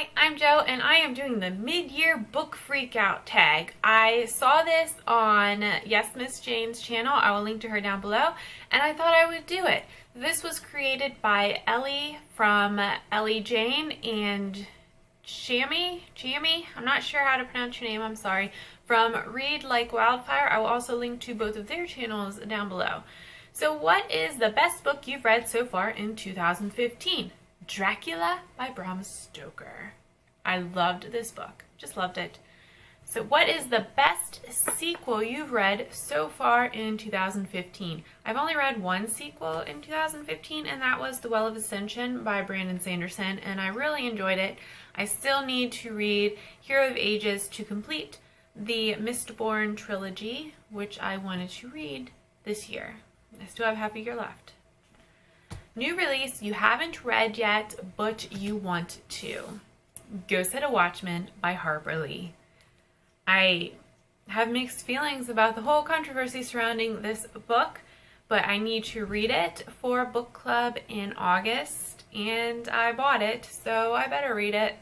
Hi, I'm Joe, and I am doing the mid-year book freakout tag. I saw this on Yes Miss Jane's channel. I will link to her down below, and I thought I would do it. This was created by Ellie from Ellie Jane and Jamie, I'm not sure how to pronounce your name, I'm sorry, from Read Like Wildfire. I will also link to both of their channels down below. So what is the best book you've read so far in 2015? Dracula by Bram Stoker. I loved this book. Just loved it. So what is the best sequel you've read so far in 2015? I've only read one sequel in 2015, and that was The Well of Ascension by Brandon Sanderson, and I really enjoyed it. I still need to read Hero of Ages to complete the Mistborn trilogy, which I wanted to read this year. I still have half a year left. New release you haven't read yet, but you want to. Go Set a Watchman by Harper Lee. I have mixed feelings about the whole controversy surrounding this book, but I need to read it for book club in August, and I bought it, so I better read it.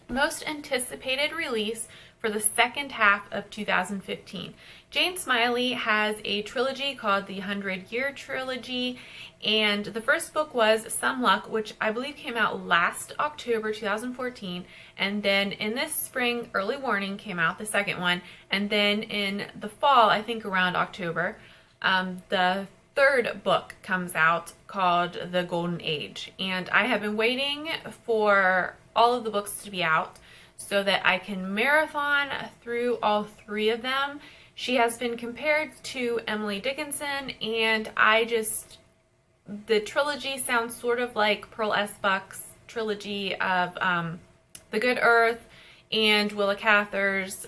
Most anticipated release for the second half of 2015. Jane Smiley has a trilogy called the 100-Year Trilogy, and the first book was Some Luck, which I believe came out last October 2014, and then in this spring, Early Warning came out, the second one, and then in the fall, I think around October, the third book comes out called The Golden Age, and I have been waiting for all of the books to be out so that I can marathon through all three of them. She has been compared to Emily Dickinson, and the trilogy sounds sort of like Pearl S. Buck's trilogy of The Good Earth and Willa Cather's,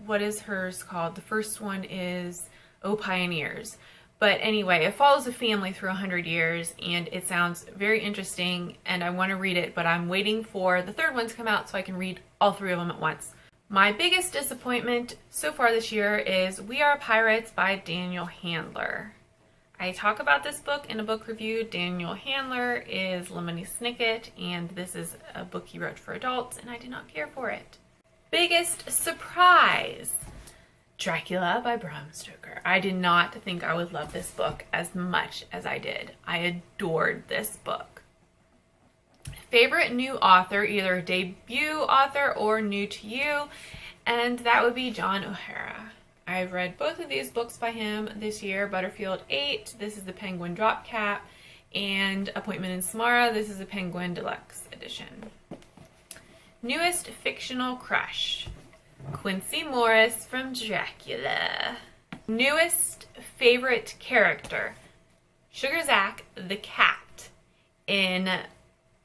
what is hers called? The first one is Oh Pioneers. But anyway, it follows a family through 100 years, and it sounds very interesting, and I want to read it, but I'm waiting for the third one to come out so I can read all three of them at once. My biggest disappointment so far this year is We Are Pirates by Daniel Handler. I talk about this book in a book review. Daniel Handler is Lemony Snicket, and this is a book he wrote for adults, and I did not care for it. Biggest surprise! Dracula by Bram Stoker. I did not think I would love this book as much as I did. I adored this book. Favorite new author, either debut author or new to you, and that would be John O'Hara. I've read both of these books by him this year, Butterfield 8, this is the Penguin Drop Cap, and Appointment in Samara, this is the Penguin Deluxe Edition. Newest fictional crush. Quincy Morris from Dracula. Newest favorite character. Sugar Zach the cat in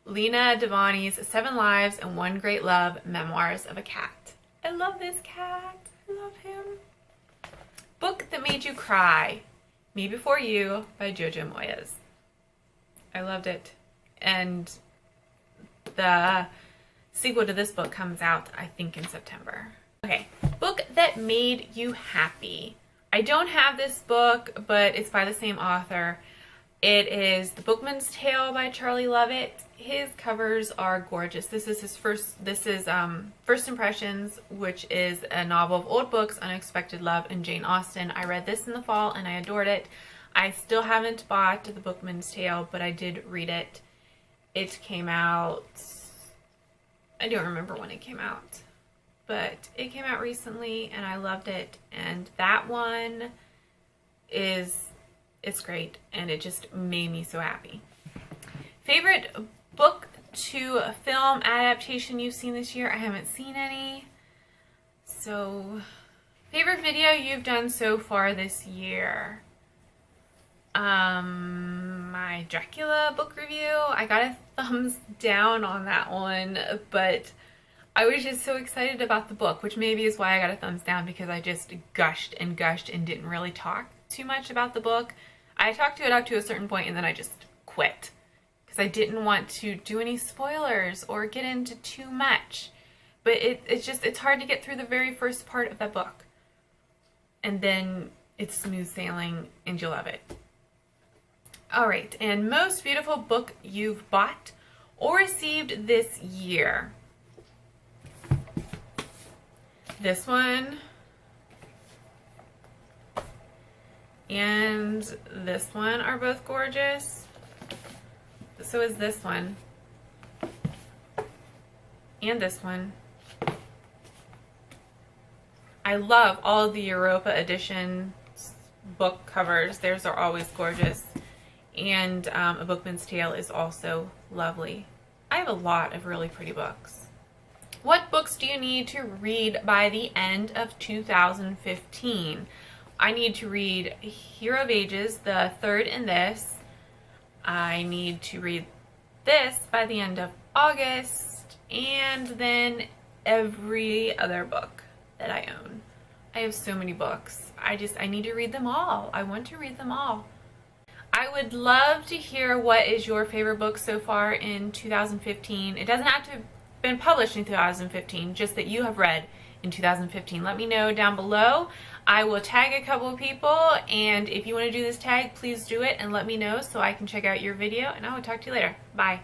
Lena Devani's 7 Lives and One Great Love, Memoirs of a Cat. I love this cat. I love him. Book that made you cry. Me Before You by Jojo Moyes. I loved it. And the sequel to this book comes out, I think, in September. Okay, book that made you happy. I don't have this book, but it's by the same author. It is The Bookman's Tale by Charlie Lovett. His covers are gorgeous. This is his First Impressions, which is a novel of old books, Unexpected Love, and Jane Austen. I read this in the fall and I adored it. I still haven't bought The Bookman's Tale, but I did read it. It came out, I don't remember when it came out, but it came out recently and I loved it, and that one it's great, and it just made me so happy. Favorite book to film adaptation you've seen this year? I haven't seen any. So, favorite video you've done so far this year? My Dracula book review. I got a thumbs down on that one, but I was just so excited about the book, which maybe is why I got a thumbs down, because I just gushed and didn't really talk too much about the book. I talked to it up to a certain point and then I just quit because I didn't want to do any spoilers or get into too much. But it's hard to get through the very first part of that book. And then it's smooth sailing and you'll love it. Alright, and most beautiful book you've bought or received this year. This one and this one are both gorgeous. So is this one. And this one. I love all of the Europa edition book covers. Theirs are always gorgeous. And A Bookman's Tale is also lovely. I have a lot of really pretty books. What books do you need to read by the end of 2015? I need to read Hero of Ages, the third in this. I need to read this by the end of August, and then every other book that I own. I have so many books. I need to read them all. I want to read them all. I would love to hear what is your favorite book so far in 2015. It doesn't have to have been published in 2015, just that you have read in 2015. Let me know down below. I will tag a couple of people, and if you want to do this tag, please do it and let me know so I can check out your video, and I will talk to you later. Bye.